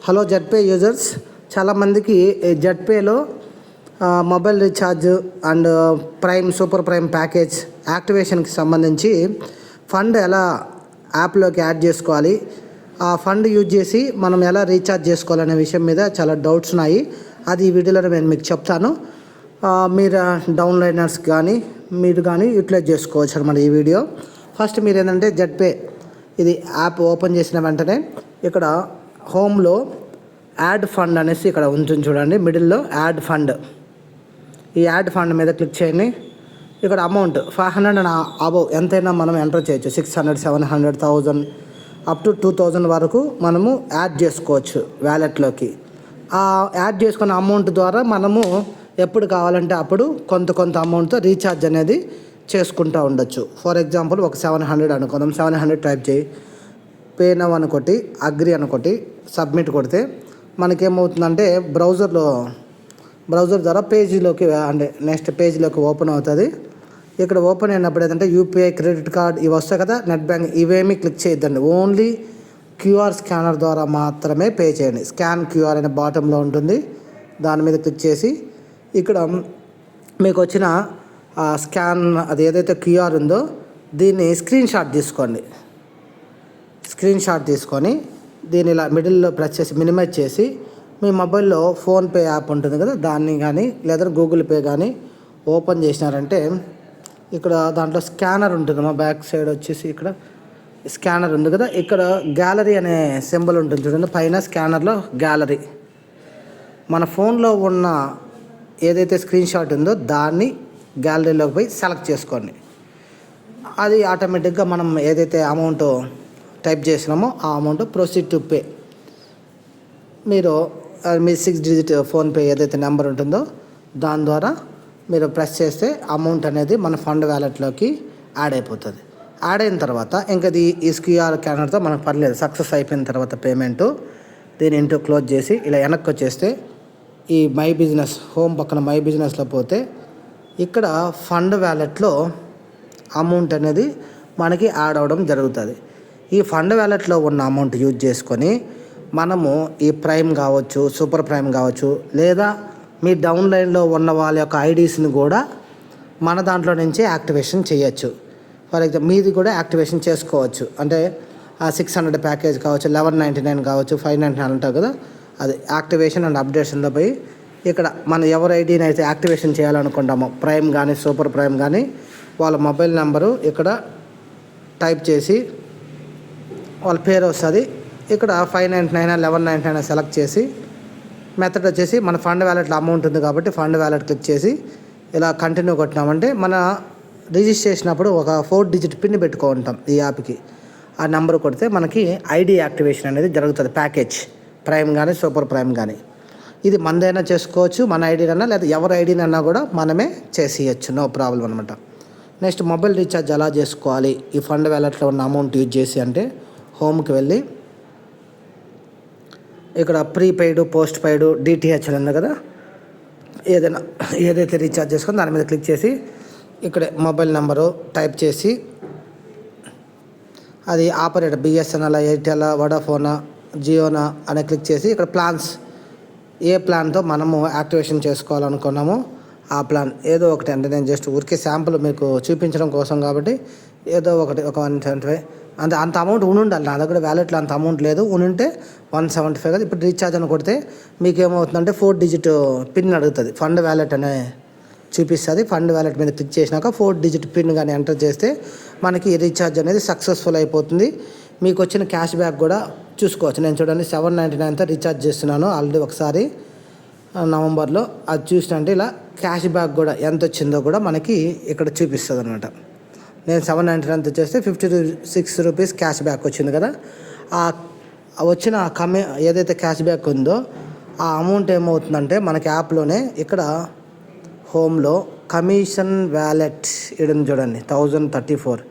Hello ZPay users, చాలామందికి జెడ్పేలో mobile recharge and prime super prime package యాక్టివేషన్కి సంబంధించి ఫండ్ ఎలా యాప్లోకి యాడ్ చేసుకోవాలి, ఆ ఫండ్ యూజ్ చేసి మనం ఎలా రీఛార్జ్ చేసుకోవాలనే విషయం మీద చాలా డౌట్స్ ఉన్నాయి. అది ఈ వీడియోలో నేను మీకు చెప్తాను. మీరు డౌన్లైనర్స్ కానీ మీరు కానీ యూటిలైజ్ చేసుకోవచ్చు అనమాట ఈ వీడియో. ఫస్ట్ మీరు ఏంటంటే జెడ్పే ఇది యాప్ ఓపెన్ చేసిన వెంటనే ఇక్కడ హోమ్లో యాడ్ ఫండ్ అనేసి ఇక్కడ ఉంటుంది చూడండి, మిడిల్లో యాడ్ ఫండ్. ఈ యాడ్ ఫండ్ మీద క్లిక్ చేయండి. ఇక్కడ అమౌంట్ 500 అండ్ అబవ్ ఎంతైనా మనం ఎంటర్ చేయొచ్చు. 600, 700, 1000 అప్ టు 2000 వరకు మనము యాడ్ చేసుకోవచ్చు వ్యాలెట్లోకి. ఆ యాడ్ చేసుకున్న అమౌంట్ ద్వారా మనము ఎప్పుడు కావాలంటే అప్పుడు కొంత అమౌంట్తో రీఛార్జ్ అనేది చేసుకుంటూ ఉండొచ్చు. ఫర్ ఎగ్జాంపుల్ ఒక 700 అనుకుందాం. 700 టైప్ చేయి, పే నవ్ అనుకోటి, అగ్రి అనుకోటి, సబ్మిట్ కొడితే మనకేమవుతుందంటే బ్రౌజర్ ద్వారా పేజీలోకి అంటే నెక్స్ట్ పేజీలోకి ఓపెన్ అవుతుంది. ఇక్కడ ఓపెన్ అయినప్పుడు ఏంటంటే యూపీఐ, క్రెడిట్ కార్డ్ ఇవి వస్తాయి కదా, నెట్ బ్యాంకింగ్ ఇవేమీ క్లిక్ చేయొద్దండి. ఓన్లీ క్యూఆర్ స్కానర్ ద్వారా మాత్రమే పే చేయండి. స్కాన్ క్యూఆర్ అనే బాటంలో ఉంటుంది, దాని మీద క్లిక్ చేసి ఇక్కడ మీకు వచ్చిన స్కాన్ అది ఏదైతే క్యూఆర్ ఉందో దీన్ని స్క్రీన్ షాట్ తీసుకొని దీన్ని ఇలా మిడిల్లో ప్రెస్ చేసి మినిమైజ్ చేసి మీ మొబైల్లో ఫోన్పే యాప్ ఉంటుంది కదా, దాన్ని కానీ లేదా గూగుల్ పే కానీ ఓపెన్ చేసినారంటే ఇక్కడ దాంట్లో స్కానర్ ఉంటుంది. మా బ్యాక్ సైడ్ వచ్చేసి ఇక్కడ స్కానర్ ఉంది కదా, ఇక్కడ గ్యాలరీ అనే సింబల్ ఉంటుంది చూడండి, పైన స్కానర్లో గ్యాలరీ. మన ఫోన్లో ఉన్న ఏదైతే స్క్రీన్ షాట్ ఉందో దాన్ని గ్యాలరీలోకి పోయి సెలెక్ట్ చేసుకోండి. అది ఆటోమేటిక్గా మనం ఏదైతే అమౌంట్ టైప్ చేసినామో ఆ అమౌంట్ ప్రొసీడ్ టు పే. మీరు మీ 6 డిజిట్ ఫోన్పే ఏదైతే నెంబర్ ఉంటుందో దాని ద్వారా మీరు ప్రెస్ చేస్తే అమౌంట్ అనేది మన ఫండ్ వ్యాలెట్లోకి యాడ్ అయిపోతుంది. యాడ్ అయిన తర్వాత ఇంకా ఈ క్యూఆర్ స్కానర్తో మనకు పర్లేదు. సక్సెస్ అయిపోయిన తర్వాత పేమెంటు దీని ఇంటూ క్లోజ్ చేసి ఇలా వెనక్కి వచ్చేస్తే ఈ మై బిజినెస్ హోమ్ పక్కన మై బిజినెస్లో పోతే ఇక్కడ ఫండ్ వ్యాలెట్లో అమౌంట్ అనేది మనకి యాడ్ అవ్వడం జరుగుతుంది. ఈ ఫండ్ వ్యాలెట్లో ఉన్న అమౌంట్ యూజ్ చేసుకొని మనము ఈ ప్రైమ్ కావచ్చు, సూపర్ ప్రైమ్ కావచ్చు, లేదా మీ డౌన్లైన్లో ఉన్న వాళ్ళ యొక్క ఐడీస్ని కూడా మన దాంట్లో నుంచి యాక్టివేషన్ చేయొచ్చు. ఫర్ ఎగ్జాంపుల్ మీది కూడా యాక్టివేషన్ చేసుకోవచ్చు. అంటే ఆ 600 ప్యాకేజ్ కావచ్చు, 1199 కావచ్చు, 599 అంటారు కదా, అది యాక్టివేషన్ అండ్ అప్డేషన్లో పోయి ఇక్కడ మనం ఎవరి ఐడీని అయితే యాక్టివేషన్ చేయాలనుకుంటామో ప్రైమ్ కానీ సూపర్ ప్రైమ్ కానీ వాళ్ళ మొబైల్ నెంబరు ఇక్కడ టైప్ చేసి వాళ్ళ పేరు వస్తుంది. ఇక్కడ 599, 1199 సెలెక్ట్ చేసి మెథడ్ వచ్చేసి మన ఫండ్ వ్యాలెట్లో అమౌంట్ ఉంది కాబట్టి ఫండ్ వ్యాలెట్ క్లిక్ చేసి ఇలా కంటిన్యూ కొట్టినామంటే మన రిజిస్ట్రేషన్ అప్పుడు ఒక 4 డిజిట్ పిన్ పెట్టుకుంటాం ఈ యాప్కి. ఆ నెంబర్ కొడితే మనకి ఐడి యాక్టివేషన్ అనేది జరుగుతుంది. ప్యాకేజ్ ప్రైమ్ కానీ సూపర్ ప్రైమ్ కానీ ఇది మనదైనా చేసుకోవచ్చు, మన ఐడీనైనా లేదా ఎవరి ఐడీనైనా కూడా మనమే చేసేయచ్చు, నో ప్రాబ్లం అనమాట. నెక్స్ట్ మొబైల్ రీఛార్జ్ ఎలా చేసుకోవాలి ఈ ఫండ్ వ్యాలెట్లో ఉన్న అమౌంట్ యూజ్ చేసి అంటే హోమ్కి వెళ్ళి ఇక్కడ ప్రీపెయిడ్, పోస్ట్ పెయిడ్, డిటిహెచ్ ఉంది కదా, ఏదైతే రీఛార్జ్ చేసుకొని దాని మీద క్లిక్ చేసి ఇక్కడ మొబైల్ నెంబరు టైప్ చేసి అది ఆపరేటర్ బిఎస్ఎన్ఎల్, ఎయిర్టెల్, వడాఫోనా, జియోనా అని క్లిక్ చేసి ఇక్కడ ప్లాన్స్ ఏ ప్లాన్తో మనము యాక్టివేషన్ చేసుకోవాలనుకున్నామో ఆ ప్లాన్ ఏదో ఒకటి. అంటే నేను జస్ట్ ఊరికే శాంపుల్ మీకు చూపించడం కోసం కాబట్టి ఏదో ఒకటి ఒక 175 అంత అమౌంట్ ఉండాలి. నా దగ్గర వ్యాలెట్లో అంత అమౌంట్ లేదు, ఉంటే 175 కదా. ఇప్పుడు రీఛార్జ్ అని కొడితే మీకు ఏమవుతుందంటే 4 డిజిట్ పిన్ అడుగుతుంది, ఫండ్ వ్యాలెట్ అనే చూపిస్తుంది. ఫండ్ వ్యాలెట్ మీద క్లిక్ చేసినాక 4 డిజిట్ పిన్ కానీ ఎంటర్ చేస్తే మనకి రీఛార్జ్ అనేది సక్సెస్ఫుల్ అయిపోతుంది. మీకు వచ్చిన క్యాష్ బ్యాక్ కూడా చూసుకోవచ్చు. నేను చూడండి 799తో రీఛార్జ్ చేస్తున్నాను ఆల్రెడీ ఒకసారి నవంబర్లో. అది చూసినంటే ఇలా క్యాష్ బ్యాక్ కూడా ఎంత వచ్చిందో కూడా మనకి ఇక్కడ చూపిస్తుంది అనమాట. నేను 799 చేస్తే 56 రూపీస్ క్యాష్ బ్యాక్ వచ్చింది కదా. ఆ వచ్చిన ఏదైతే క్యాష్ బ్యాక్ ఉందో ఆ అమౌంట్ ఏమవుతుందంటే మనకి యాప్లోనే ఇక్కడ హోమ్లో కమిషన్ వ్యాలెట్ ఇడం చూడండి 1034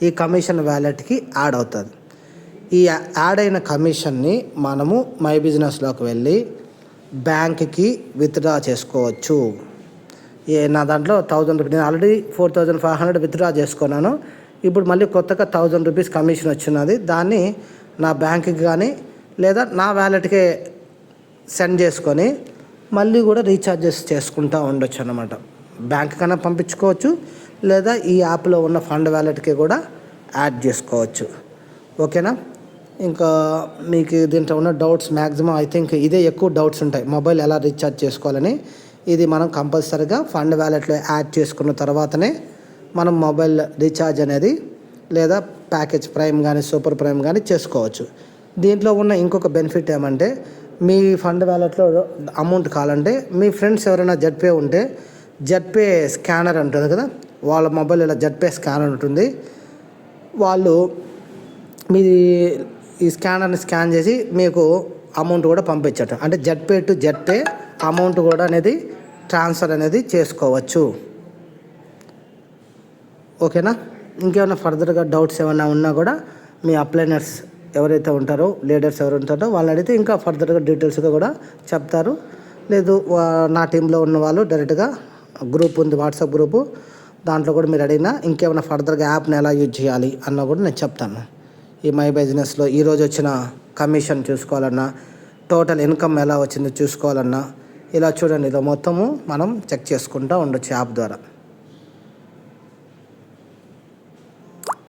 ఈ కమిషన్ వ్యాలెట్కి యాడ్ అవుతుంది. ఈ యాడ్ అయిన కమిషన్ని మనము మై బిజినెస్లోకి వెళ్ళి బ్యాంక్కి విత్డ్రా చేసుకోవచ్చు. నా దాంట్లో 1000 రూపీస్, నేను ఆల్రెడీ 4500 విత్డ్రా చేసుకున్నాను. ఇప్పుడు మళ్ళీ కొత్తగా 1000 రూపీస్ కమిషన్ వచ్చినది. దాన్ని నా బ్యాంక్కి కానీ లేదా నా వ్యాలెట్కే సెండ్ చేసుకొని మళ్ళీ కూడా రీఛార్జెస్ చేసుకుంటూ ఉండొచ్చు అన్నమాట. బ్యాంక్ కన్నా పంపించుకోవచ్చు, లేదా ఈ యాప్లో ఉన్న ఫండ్ వ్యాలెట్కి కూడా యాడ్ చేసుకోవచ్చు. ఓకేనా? ఇంకా మీకు దీంట్లో ఉన్న డౌట్స్ మ్యాక్సిమం ఐ థింక్ ఇదే ఎక్కువ డౌట్స్ ఉంటాయి, మొబైల్ ఎలా రీఛార్జ్ చేసుకోవాలని. ఇది మనం కంపల్సరీగా ఫండ్ వ్యాలెట్లో యాడ్ చేసుకున్న తర్వాతనే మనం మొబైల్ రీఛార్జ్ అనేది లేదా ప్యాకేజ్ ప్రైమ్ కానీ సూపర్ ప్రైమ్ కానీ చేసుకోవచ్చు. దీంట్లో ఉన్న ఇంకొక బెనిఫిట్ ఏమంటే, మీ ఫండ్ వ్యాలెట్లో అమౌంట్ కావాలంటే మీ ఫ్రెండ్స్ ఎవరైనా జెడ్పే ఉంటే జెడ్పే స్కానర్ ఉంటుంది కదా, వాళ్ళ మొబైల్ ఇలా జెడ్పే స్కానర్ ఉంటుంది, వాళ్ళు మీ ఈ స్కానర్ని స్కాన్ చేసి మీకు అమౌంట్ కూడా పంపించట. అంటే జెడ్పే టు జెడ్పే అమౌంట్ కూడా అనేది ట్రాన్స్ఫర్ అనేది చేసుకోవచ్చు. ఓకేనా? ఇంకేమైనా ఫర్దర్గా డౌట్స్ ఏమైనా ఉన్నా కూడా మీ అప్లైనర్స్ ఎవరైతే ఉంటారో, లీడర్స్ ఎవరు ఉంటారో వాళ్ళని అడిగితే ఇంకా ఫర్దర్గా డీటెయిల్స్గా కూడా చెప్తారు. లేదు నా టీంలో ఉన్న వాళ్ళు డైరెక్ట్గా గ్రూప్ ఉంది, వాట్సాప్ గ్రూపు, దాంట్లో కూడా మీరు అడిగినా ఇంకేమైనా ఫర్దర్గా యాప్ని ఎలా యూజ్ చేయాలి అన్న కూడా నేను చెప్తాను. ఈ మై బిజినెస్లో ఈరోజు వచ్చిన కమిషన్ చూసుకోవాలన్నా, టోటల్ ఇన్కమ్ ఎలా వచ్చిందో చూసుకోవాలన్నా ఇలా చూడండి, ఇలా మొత్తము మనం చెక్ చేసుకుంటూ ఉండొచ్చు యాప్ ద్వారా.